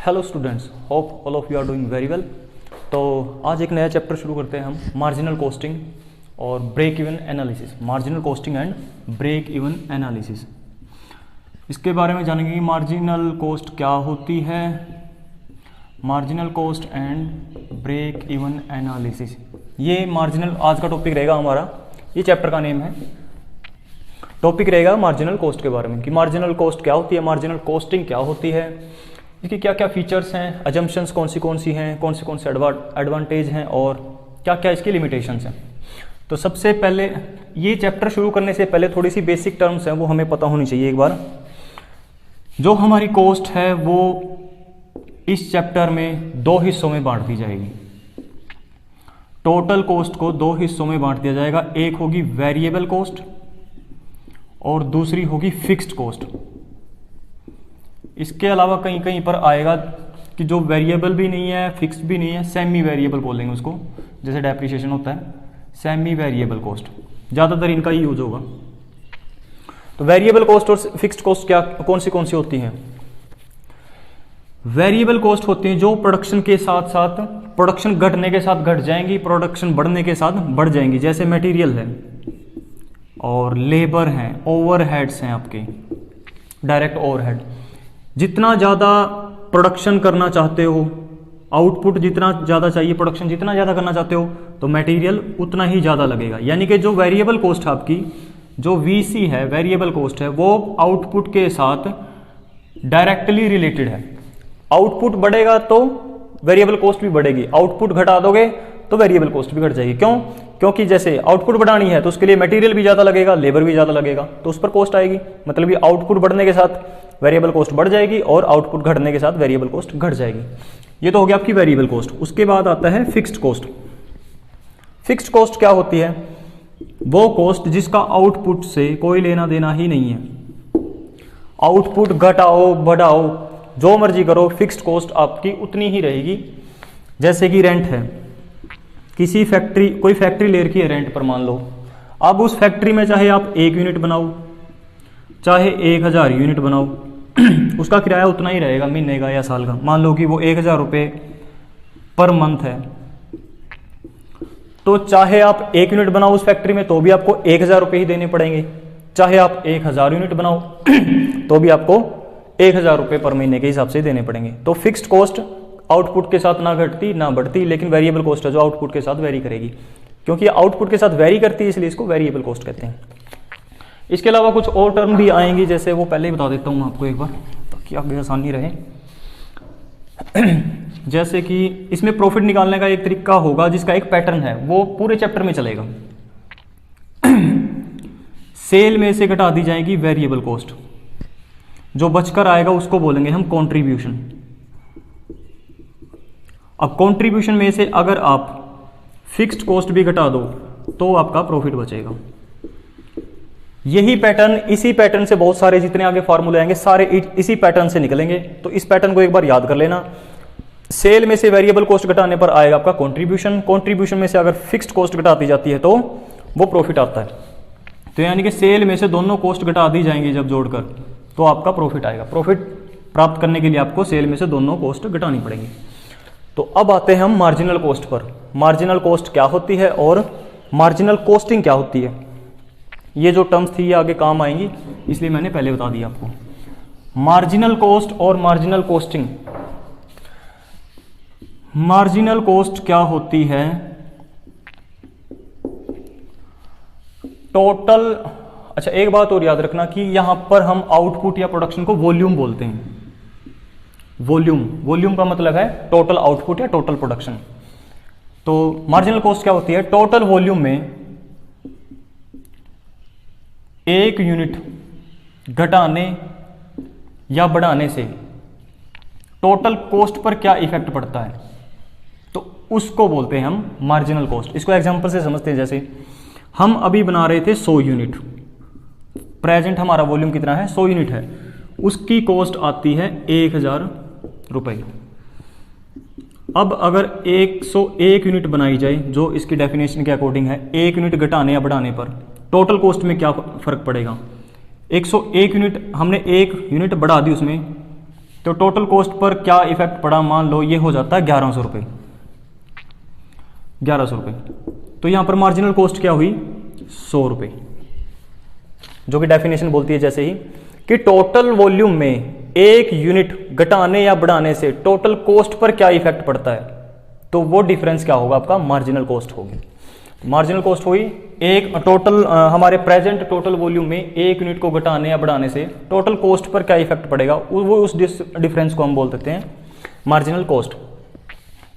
Hello students, hope all of you are doing very well. तो आज एक नया चैप्टर शुरू करते हैं हम, मार्जिनल कोस्टिंग और break even analysis. Marginal costing and break even analysis, इसके बारे में जानेंगे कि मार्जिनल कोस्ट क्या होती है, marginal cost and break even analysis. ये मार्जिनल आज का टॉपिक रहेगा हमारा, ये चैप्टर का नेम है। टॉपिक रहेगा मार्जिनल कोस्ट के बारे में कि मार्जिनल कोस्ट क्या होती है, मार्जिनल कोस्टिंग क्या होती है, इसकी क्या क्या फीचर्स हैं, अजम्पशंस कौन सी हैं, कौन से एडवांटेज हैं और क्या क्या इसकी लिमिटेशंस हैं। तो सबसे पहले ये चैप्टर शुरू करने से पहले थोड़ी सी बेसिक टर्म्स हैं वो हमें पता होनी चाहिए एक बार। जो हमारी कोस्ट है वो इस चैप्टर में दो हिस्सों में बांट दी जाएगी। टोटल कोस्ट को दो हिस्सों में बांट दिया जाएगा, एक होगी वेरिएबल कोस्ट और दूसरी होगी फिक्स्ड कोस्ट। इसके अलावा कहीं कहीं पर आएगा कि जो वेरिएबल भी नहीं है, फिक्स्ड भी नहीं है, सेमी वेरिएबल बोलेंगे उसको, जैसे डेप्रिसिएशन होता है, सेमी वेरिएबल कोस्ट ज़्यादातर इनका ही यूज होगा। तो वेरिएबल कोस्ट और फिक्स्ड कोस्ट क्या कौन सी होती हैं? वेरिएबल कोस्ट होती हैं जो प्रोडक्शन के साथ साथ, प्रोडक्शन घटने के साथ घट जाएंगी, प्रोडक्शन बढ़ने के साथ बढ़ जाएंगी। जैसे मटेरियल है और लेबर हैं, ओवरहेड्स हैं, आपके डायरेक्ट ओवरहेड। जितना ज़्यादा प्रोडक्शन करना चाहते हो, आउटपुट जितना ज़्यादा चाहिए, प्रोडक्शन जितना ज़्यादा करना चाहते हो, तो मटेरियल उतना ही ज़्यादा लगेगा। यानी कि जो वेरिएबल कोस्ट है आपकी, जो वीसी है, वेरिएबल कोस्ट है, वो आउटपुट के साथ डायरेक्टली रिलेटेड है। आउटपुट बढ़ेगा तो वेरिएबल कोस्ट भी बढ़ेगी, आउटपुट घटा दोगे तो वेरिएबल कोस्ट भी घट जाएगी। क्यों? क्योंकि जैसे आउटपुट बढ़ानी है तो उसके लिए मटेरियल भी ज़्यादा लगेगा, लेबर भी ज़्यादा लगेगा, तो उस पर कॉस्ट आएगी। मतलब ये आउटपुट बढ़ने के साथ वेरिएबल कॉस्ट बढ़ जाएगी और आउटपुट घटने के साथ वेरिएबल कॉस्ट घट जाएगी। ये तो हो गया आपकी वेरिएबल कॉस्ट। उसके बाद आता है फिक्स्ड कॉस्ट। फिक्स्ड कॉस्ट क्या होती है? वो कॉस्ट जिसका आउटपुट से कोई लेना देना ही नहीं है। आउटपुट घटाओ बढ़ाओ जो मर्जी करो, फिक्स्ड कॉस्ट आपकी उतनी ही रहेगी। जैसे कि रेंट है, किसी फैक्ट्री, कोई फैक्ट्री ले रखी है रेंट पर मान लो। अब उस फैक्ट्री में चाहे आप 1 यूनिट बनाओ, चाहे 1000 यूनिट बनाओ, उसका किराया उतना ही रहेगा महीने का या साल का। मान लो कि वो 1000 रुपये पर मंथ है, तो चाहे आप 1 यूनिट बनाओ उस फैक्ट्री में तो भी आपको 1000 रुपये ही देने पड़ेंगे, चाहे आप 1000 यूनिट बनाओ तो भी आपको 1000 रुपये पर महीने के हिसाब से देने पड़ेंगे। तो फिक्स्ड कॉस्ट आउटपुट के साथ ना घटती ना बढ़ती, लेकिन वेरिएबल कॉस्ट है जो आउटपुट के साथ वेरी करेगी। क्योंकि आउटपुट के साथ वेरी करती है इसलिए इसको वेरिएबल कॉस्ट कहते हैं। इसके अलावा कुछ और टर्म भी आएंगी, जैसे वो पहले ही बता देता हूँ आपको एक बार ताकि आगे आसानी रहे। जैसे कि इसमें प्रॉफिट निकालने का एक तरीका होगा जिसका एक पैटर्न है, वो पूरे चैप्टर में चलेगा। सेल में से घटा दी जाएगी वेरिएबल कॉस्ट, जो बचकर आएगा उसको बोलेंगे हम कंट्रीब्यूशन। अब कंट्रीब्यूशन में से अगर आप फिक्स्ड कॉस्ट भी घटा दो तो आपका प्रॉफिट बचेगा। यही पैटर्न, इसी पैटर्न से बहुत सारे जितने आगे फार्मूले आएंगे सारे इसी पैटर्न से निकलेंगे। तो इस पैटर्न को एक बार याद कर लेना। सेल में से वेरिएबल कॉस्ट घटाने पर आएगा आपका कंट्रीब्यूशन, कंट्रीब्यूशन में से अगर फिक्स्ड कॉस्ट घटाती जाती है तो वो प्रॉफिट आता है। तो यानी कि सेल में से दोनों कॉस्ट घटा दी जाएंगी जब जोड़कर, तो आपका प्रॉफिट आएगा। प्रॉफिट प्राप्त करने के लिए आपको सेल में से दोनों कॉस्ट घटानी पड़ेगी। तो अब आते हैं हम marginal cost per. Marginal cost क्या होती है और मार्जिनल कॉस्टिंग क्या होती है? ये जो टर्म्स थी ये आगे काम आएंगी, इसलिए मैंने पहले बता दिया आपको। मार्जिनल कॉस्ट और मार्जिनल कॉस्टिंग। मार्जिनल कॉस्ट क्या होती है? टोटल, अच्छा एक बात और याद रखना कि यहां पर हम आउटपुट या प्रोडक्शन को वॉल्यूम बोलते हैं। वॉल्यूम का मतलब है टोटल आउटपुट या टोटल प्रोडक्शन। तो मार्जिनल कॉस्ट क्या होती है? टोटल वॉल्यूम में 1 यूनिट घटाने या बढ़ाने से टोटल कॉस्ट पर क्या इफेक्ट पड़ता है, तो उसको बोलते हैं हम मार्जिनल कॉस्ट। इसको एग्जांपल से समझते हैं। जैसे हम अभी बना रहे थे 100 यूनिट, प्रेजेंट हमारा वॉल्यूम कितना है? 100 यूनिट है, उसकी कॉस्ट आती है 1000 रुपये। अब अगर 101 यूनिट बनाई जाए, जो इसकी डेफिनेशन के अकॉर्डिंग है, 1 यूनिट घटाने या बढ़ाने पर टोटल कॉस्ट में क्या फर्क पड़ेगा? 101 यूनिट, हमने 1 यूनिट बढ़ा दी उसमें तो टोटल कॉस्ट पर क्या इफेक्ट पड़ा, मान लो ये हो जाता है 1100 रुपये, 1100 रुपये। तो यहां पर मार्जिनल कॉस्ट क्या हुई, 100 रुपये, जो कि डेफिनेशन बोलती है जैसे ही कि टोटल वॉल्यूम में एक यूनिट घटाने या बढ़ाने से टोटल कॉस्ट पर क्या इफेक्ट पड़ता है, तो वो डिफरेंस क्या होगा, आपका मार्जिनल कॉस्ट होगी। मार्जिनल कॉस्ट हुई एक टोटल हमारे प्रेजेंट टोटल वॉल्यूम में एक यूनिट को घटाने या बढ़ाने से टोटल कॉस्ट पर क्या इफेक्ट पड़ेगा, वो उस डिफरेंस को हम बोल देते हैं मार्जिनल कॉस्ट।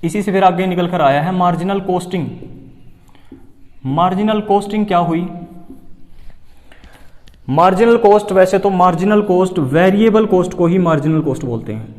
इसी से फिर आगे निकल कर आया है मार्जिनल कॉस्टिंग। मार्जिनल कॉस्टिंग क्या हुई, मार्जिनल कॉस्ट, वैसे तो मार्जिनल कॉस्ट वेरिएबल कॉस्ट को ही मार्जिनल कॉस्ट बोलते हैं।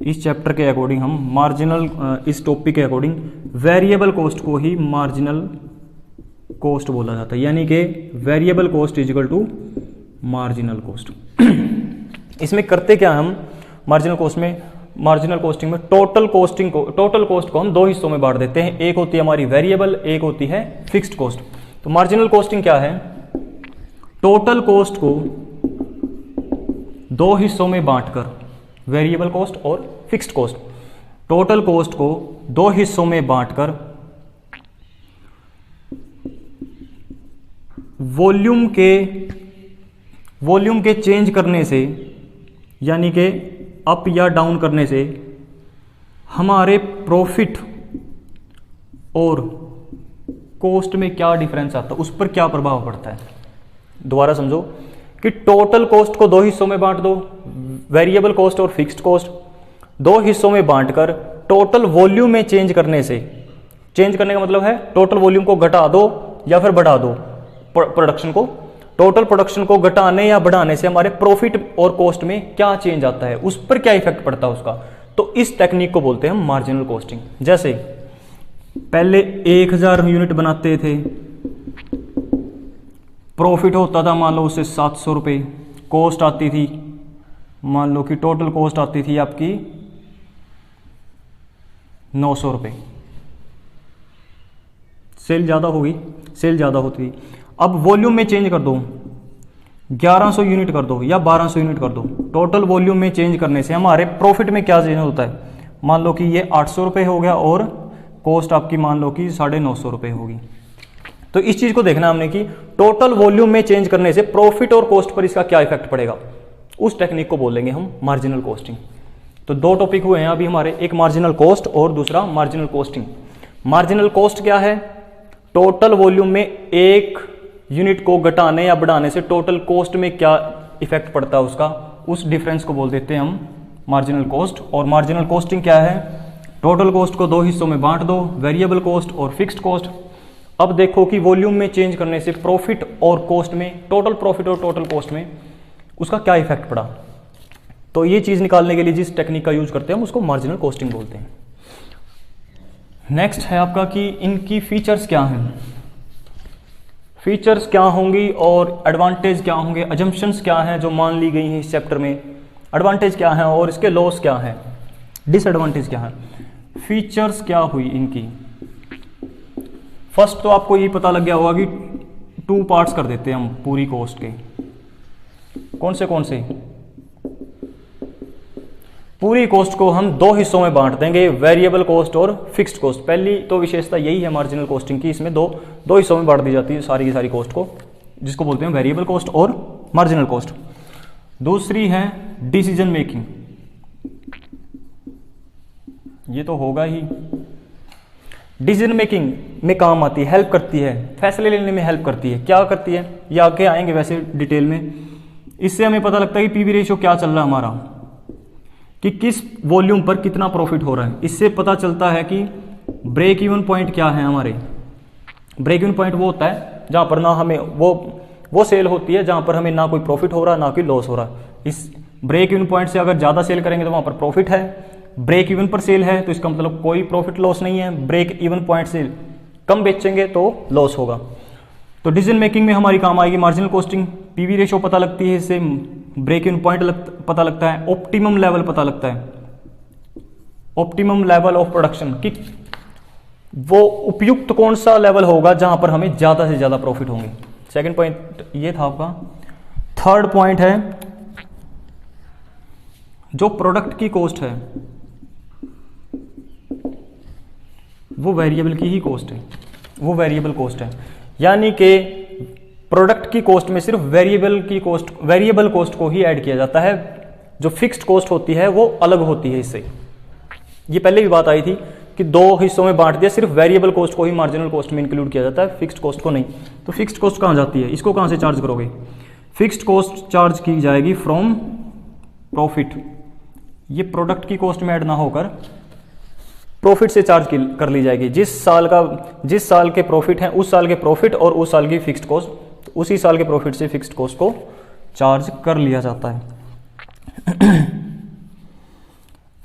इस चैप्टर के अकॉर्डिंग हम मार्जिनल, इस टॉपिक के अकॉर्डिंग वेरिएबल कॉस्ट को ही मार्जिनल कॉस्ट बोला जाता है, यानी कि variable cost is equal to marginal cost. इसमें करते क्या हम मार्जिनल कॉस्ट में, मार्जिनल कॉस्टिंग में टोटल कॉस्ट को हम दो हिस्सों में बांट देते हैं, एक होती है हमारी वेरिएबल, एक होती है फिक्स्ड कॉस्ट। तो मार्जिनल कॉस्टिंग क्या है, टोटल कॉस्ट को दो हिस्सों में बांटकर, वेरिएबल कॉस्ट और फिक्स्ड कॉस्ट, टोटल कॉस्ट को दो हिस्सों में बांटकर वॉल्यूम के चेंज करने से, यानी कि अप या डाउन करने से हमारे प्रॉफिट और कॉस्ट में क्या डिफरेंस आता है, उस पर क्या प्रभाव पड़ता है। दोबारा समझो कि टोटल कॉस्ट को दो हिस्सों में बांट दो, वेरिएबल कॉस्ट और फिक्स्ड कॉस्ट, दो हिस्सों में बांटकर टोटल वॉल्यूम में चेंज करने से, चेंज करने का मतलब है टोटल वॉल्यूम को घटा दो या फिर बढ़ा दो, प्रोडक्शन को, टोटल प्रोडक्शन को घटाने या बढ़ाने से हमारे प्रॉफिट और कॉस्ट में क्या चेंज आता है, उस पर क्या इफेक्ट पड़ता है उसका। तो इस टेक्निक को बोलते हैं हम मार्जिनल कॉस्टिंग। जैसे पहले 1000 यूनिट बनाते थे, प्रॉफिट होता था मान लो उससे 700 रुपये, कॉस्ट आती थी मान लो कि टोटल कॉस्ट आती थी आपकी 900 रुपये, सेल ज़्यादा होगी, सेल ज़्यादा होती थी। अब वॉल्यूम में चेंज कर दो, 1100 यूनिट कर दो या 1200 यूनिट कर दो, टोटल वॉल्यूम में चेंज करने से हमारे प्रॉफिट में क्या चेंज होता है, मान लो कि ये 800 रुपये हो गया और कॉस्ट आपकी मान लो कि 950 रुपये होगी। तो इस चीज़ को देखना हमने कि टोटल वॉल्यूम में चेंज करने से प्रॉफिट और कॉस्ट पर इसका क्या इफेक्ट पड़ेगा, उस टेक्निक को बोलेंगे हम मार्जिनल कॉस्टिंग। तो दो टॉपिक हुए हैं अभी हमारे, एक मार्जिनल कॉस्ट और दूसरा मार्जिनल कॉस्टिंग। मार्जिनल कॉस्ट क्या है, टोटल वॉल्यूम में एक यूनिट को घटाने या बढ़ाने से टोटल कॉस्ट में क्या इफेक्ट पड़ता है उसका, उस डिफरेंस को बोल देते हैं हम मार्जिनल कॉस्ट। और मार्जिनल कॉस्टिंग क्या है, टोटल कॉस्ट को दो हिस्सों में बांट दो, वेरिएबल कॉस्ट और फिक्स्ड कॉस्ट। अब देखो कि वॉल्यूम में चेंज करने से प्रॉफिट और कॉस्ट में, टोटल प्रॉफिट और टोटल कॉस्ट में उसका क्या इफेक्ट पड़ा। तो ये चीज निकालने के लिए जिस टेक्निक का यूज करते हैं हम उसको मार्जिनल कॉस्टिंग बोलते हैं। नेक्स्ट है आपका कि इनकी फीचर्स क्या हैं, फीचर्स क्या होंगी और एडवांटेज क्या होंगे, अजम्पशंस क्या हैं जो मान ली गई हैं इस चैप्टर में, एडवांटेज क्या है और इसके लॉस क्या है, डिसएडवांटेज क्या है। फीचर्स क्या हुई इनकी, फर्स्ट तो आपको ये पता लग गया होगा कि 2 पार्ट्स कर देते हैं हम पूरी कॉस्ट के। कौन से पूरी कॉस्ट को हम दो हिस्सों में बांट देंगे, वेरिएबल कॉस्ट और फिक्स्ड कॉस्ट। पहली तो विशेषता यही है मार्जिनल कॉस्टिंग की, इसमें दो हिस्सों में बांट दी जाती है सारी की सारी कॉस्ट को, जिसको बोलते हैं वेरिएबल कॉस्ट और मार्जिनल कॉस्ट। दूसरी है डिसीजन मेकिंग, ये तो होगा ही, डिसीजन मेकिंग में काम आती है, हेल्प करती है, फैसले लेने में हेल्प करती है। क्या करती है ये आगे आएंगे वैसे डिटेल में। इससे हमें पता लगता है कि पीवी रेशियो क्या चल रहा है हमारा, कि किस वॉल्यूम पर कितना प्रॉफिट हो रहा है। इससे पता चलता है कि ब्रेक इवन पॉइंट क्या है हमारे। ब्रेक इवन पॉइंट वो होता है जहां पर ना हमें वो सेल होती है जहां पर हमें ना कोई प्रॉफिट हो रहा ना कोई लॉस हो रहा। इस ब्रेक इवन पॉइंट से अगर ज्यादा सेल करेंगे तो वहां पर प्रॉफिट है, ब्रेक इवन पर सेल है तो इसका मतलब कोई प्रॉफिट लॉस नहीं है, ब्रेक इवन पॉइंट से कम बेचेंगे तो लॉस होगा। तो डिसीजन मेकिंग में हमारी काम आएगी मार्जिनल कॉस्टिंग। पीवी रेशियो पता लगती है इससे, ब्रेक इवन पॉइंट पता लगता है, ऑप्टिमम लेवल पता लगता है, ऑप्टिमम लेवल ऑफ प्रोडक्शन कि वो उपयुक्त कौन सा लेवल होगा जहां पर हमें ज्यादा से ज्यादा प्रॉफिट होंगे। सेकंड पॉइंट ये था आपका। थर्ड पॉइंट है जो प्रोडक्ट की कॉस्ट है वो वेरिएबल की ही कॉस्ट है, वो वेरिएबल कॉस्ट है। यानी कि प्रोडक्ट की कॉस्ट में सिर्फ वेरिएबल कॉस्ट को ही ऐड किया जाता है, जो फिक्स्ड कॉस्ट होती है वो अलग होती है इससे। ये पहले भी बात आई थी कि दो हिस्सों में बांट दिया, सिर्फ वेरिएबल कॉस्ट को ही मार्जिनल कॉस्ट में इंक्लूड किया जाता है, फिक्स्ड कॉस्ट को नहीं। तो फिक्स्ड कॉस्ट कहाँ जाती है, इसको कहाँ से चार्ज करोगे? फिक्स्ड कॉस्ट चार्ज की जाएगी फ्रॉम प्रॉफिट। ये प्रोडक्ट की कॉस्ट में ऐड ना होकर प्रॉफिट से चार्ज कर ली जाएगी। जिस साल के प्रॉफिट हैं उस साल के प्रॉफिट और उस साल की फिक्स्ड कॉस्ट, तो उसी साल के प्रॉफिट से फिक्स्ड कॉस्ट को चार्ज कर लिया जाता है।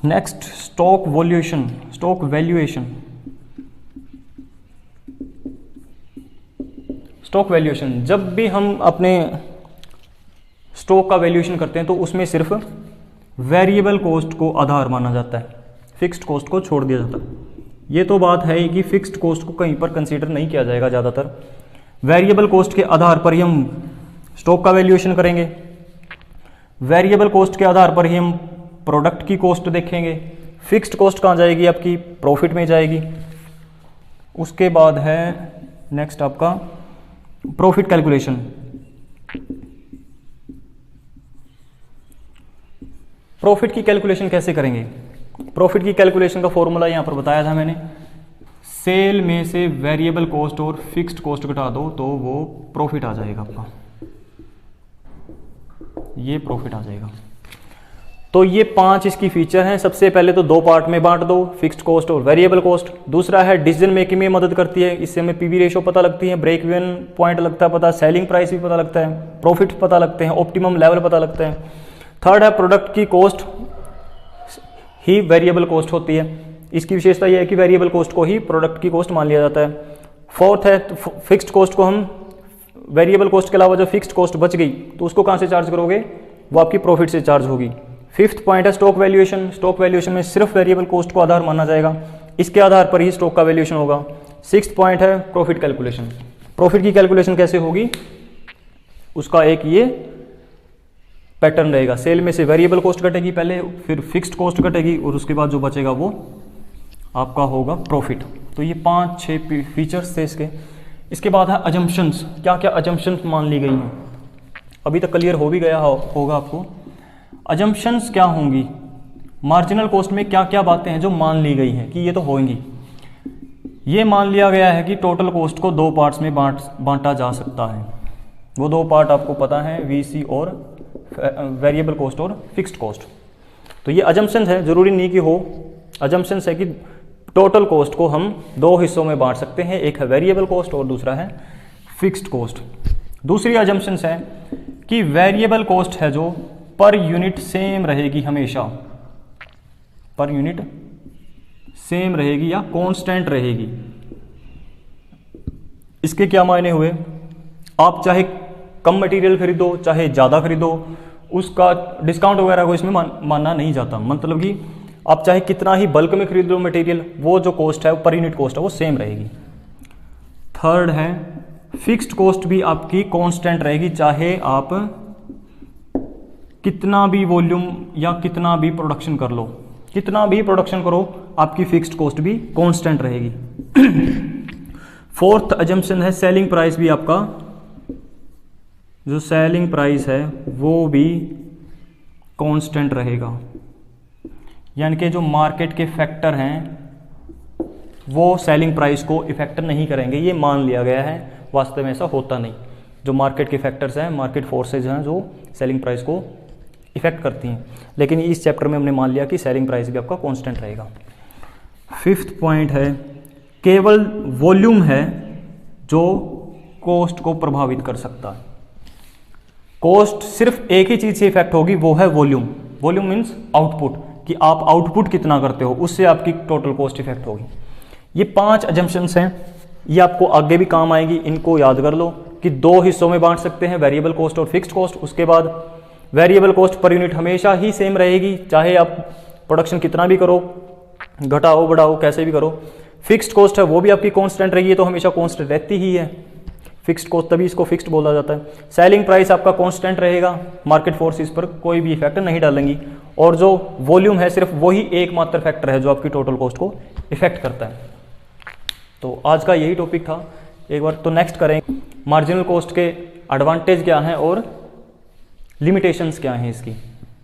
Next, stock valuation. Stock valuation stock valuation जब भी हम अपने स्टॉक का वैल्यूएशन करते हैं तो उसमें सिर्फ वेरिएबल कॉस्ट को आधार माना जाता है, फिक्स्ड कॉस्ट को छोड़ दिया जाता है। ये तो बात है कि फिक्स्ड कॉस्ट को कहीं पर कंसीडर नहीं किया जाएगा, ज़्यादातर वेरिएबल कॉस्ट के आधार पर ही हम स्टॉक का वैल्यूएशन करेंगे। वेरिएबल कॉस्ट के आधार पर ही हम प्रोडक्ट की कॉस्ट देखेंगे। फिक्स्ड कॉस्ट कहाँ जाएगी? आपकी प्रॉफिट में जाएगी। उसके बाद है नेक्स्ट आपका प्रॉफिट कैलकुलेशन। प्रॉफिट की कैलकुलेशन कैसे करेंगे? प्रॉफिट की कैलकुलेशन का फॉर्मूला यहां पर बताया था मैंने। सेल में से वेरिएबल कॉस्ट और फिक्स्ड कॉस्ट घटा दो तो वो प्रॉफिट आ जाएगा आपका, ये प्रॉफिट आ जाएगा। तो ये 5 इसकी फीचर हैं। सबसे पहले तो 2 पार्ट में बांट दो, फिक्स्ड कॉस्ट और वेरिएबल कॉस्ट। दूसरा है डिसीजन मेकिंग में मदद करती है, इससे हमें पीवी रेशो पता लगती है, ब्रेक इवन पॉइंट लगता है पता, सेलिंग प्राइस भी पता लगता है, प्रॉफिट पता लगते हैं, ऑप्टिमम लेवल पता लगता है। थर्ड है प्रोडक्ट की कॉस्ट ही वेरिएबल कॉस्ट होती है, इसकी विशेषता यह है कि वेरिएबल कॉस्ट को ही प्रोडक्ट की कॉस्ट मान लिया जाता है। फोर्थ है फिक्स्ड कॉस्ट को हम वेरिएबल कॉस्ट के अलावा जो फिक्स्ड कॉस्ट बच गई तो उसको कहाँ से चार्ज करोगे? वो आपकी प्रॉफिट से चार्ज होगी। फिफ्थ पॉइंट है स्टॉक वैल्यूएशन। स्टॉक वैल्यूएशन में सिर्फ वेरिएबल कॉस्ट को आधार माना जाएगा, इसके आधार पर ही स्टॉक का वैल्यूएशन होगा। सिक्स्थ पॉइंट है प्रॉफिट कैलकुलेशन। प्रॉफिट की कैलकुलेशन कैसे होगी? उसका एक ये पैटर्न रहेगा, सेल में से वेरिएबल कॉस्ट घटेगी पहले, फिर फिक्स्ड कॉस्ट घटेगी और उसके बाद जो बचेगा वो आपका होगा प्रॉफिट। तो ये 5-6 फीचर्स थे इसके। इसके बाद है अजम्पशंस। क्या क्या अजम्पशंस मान ली गई हैं? अभी तक क्लियर हो भी गया होगा आपको। अजम्पशंस क्या होंगी? मार्जिनल कॉस्ट में क्या क्या बातें हैं जो मान ली गई हैं कि ये तो होंगी। ये मान लिया गया है कि टोटल कॉस्ट को 2 पार्ट्स में बांटा जा सकता है। वो 2 पार्ट आपको पता है, वीसी और वेरिएबल कॉस्ट और फिक्स्ड कॉस्ट। तो ये अजम्पशंस है, जरूरी नहीं कि हो। अजम्पशंस है कि टोटल कॉस्ट को हम 2 हिस्सों में बांट सकते हैं, एक है वेरिएबल कॉस्ट और दूसरा है फिक्स्ड कॉस्ट। दूसरी अजम्पशंस है कि वेरिएबल कॉस्ट है जो पर यूनिट सेम रहेगी हमेशा, पर यूनिट सेम रहेगी या कांस्टेंट रहेगी। इसके क्या मायने हुए? आप चाहे कम मटेरियल खरीदो चाहे ज़्यादा खरीदो, उसका डिस्काउंट वगैरह को इसमें माना नहीं जाता। मतलब कि आप चाहे कितना ही बल्क में खरीद लो मटेरियल, वो जो कॉस्ट है वो पर यूनिट कॉस्ट है वो सेम रहेगी। थर्ड है फिक्स्ड कॉस्ट भी आपकी कांस्टेंट रहेगी, चाहे आप कितना भी वॉल्यूम या कितना भी प्रोडक्शन कर लो, कितना भी प्रोडक्शन करो आपकी फिक्स्ड कॉस्ट भी कांस्टेंट रहेगी। फोर्थ अजम्पशन है सेलिंग प्राइस भी आपका, जो सेलिंग प्राइस है वो भी कांस्टेंट रहेगा। यानी कि जो मार्केट के फैक्टर हैं वो सेलिंग प्राइस को इफेक्ट नहीं करेंगे, ये मान लिया गया है। वास्तव में ऐसा होता नहीं। जो मार्केट के फैक्टर्स हैं, मार्केट फोर्सेज हैं जो सेलिंग प्राइस को इफेक्ट करती हैं, लेकिन इस चैप्टर में हमने मान लिया कि सेलिंग प्राइस भी आपका कांस्टेंट रहेगा। फिफ्थ पॉइंट है केवल वॉल्यूम है जो कॉस्ट को प्रभावित कर सकता है। कॉस्ट सिर्फ एक ही चीज से इफेक्ट होगी, वो है वॉल्यूम। वॉल्यूम मीन्स आउटपुट, कि आप आउटपुट कितना करते हो उससे आपकी टोटल कॉस्ट इफेक्ट होगी। ये 5 अजम्पशंस हैं, ये आपको आगे भी काम आएगी। इनको याद कर लो कि 2 हिस्सों में बांट सकते हैं, वेरिएबल कॉस्ट और फिक्स्ड कॉस्ट। उसके बाद वेरिएबल कॉस्ट पर यूनिट हमेशा ही सेम रहेगी, चाहे आप प्रोडक्शन कितना भी करो, घटाओ बढ़ाओ कैसे भी करो। फिक्स्ड कॉस्ट है वो भी आपकी कांस्टेंट रही है, तो हमेशा कांस्टेंट रहती ही है। फिक्स्ड कॉस्ट, तभी इसको फिक्स्ड बोला जाता है। सेलिंग प्राइस आपका कांस्टेंट रहेगा, मार्केट फोर्सेस पर कोई भी इफेक्ट नहीं डालेंगी, और जो वॉल्यूम है सिर्फ वही एकमात्र फैक्टर है जो आपकी टोटल कॉस्ट को इफेक्ट करता है। तो आज का यही टॉपिक था। एक बार तो नेक्स्ट करें, मार्जिनल कॉस्ट के एडवांटेज क्या हैं और लिमिटेशंस क्या हैं इसकी।